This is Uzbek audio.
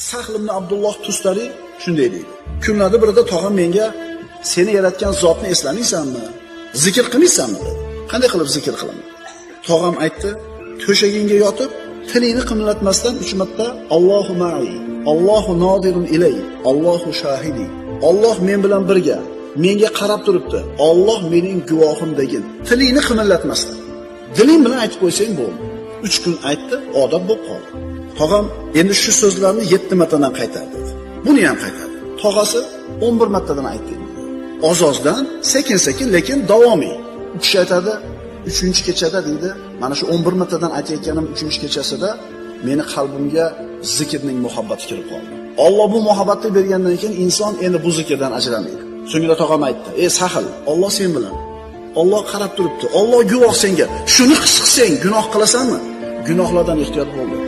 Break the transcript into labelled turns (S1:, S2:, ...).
S1: Sahl ibn Abdulloh Tustari shunday deydi. Kunlarda birida tog'am menga seni yaratgan zotni eslamaysanmi? Zikr qilmaysanmi dedi. Qanday qilib zikr qilaman? Tog'am aytdi, to'shagingga yotib, tilingni qimlatmasdan 3 marta Allohu ma'i, Allohu nodirun ilay, Allohu shahidi. Alloh men bilan birga, menga qarab turibdi. Alloh mening guvohim degin. Tilingni qimlatmasdan. Diling bilan aytib qo'ysang bo'ldi. 3 kun aytdi, odat bo'lib qoldi. Tog'am endi shu so'zlarni 7 martadan qaytardi. Buni ham qaytardi. Tog'asi 11 martadan aytdi. Ozozdan sekin-sekin lekin davomiy. U kishi aytadi, 3-kechada deydi, mana shu 11 martadan aytayotganim 3-kechasida meni qalbimga zikrning muhabbati kirib qoldi. Alloh bu muhabbatni bergandan keyin inson endi bu zikrdan ajramaydi. So'ngra tog'am aytdi: "Ey Sahl, Alloh sen bilan. Alloh qarab turibdi. Alloh guvoh senga. Shuni qilsang gunoh qilasanmi? Gunohlardan ehtiyot bo'l."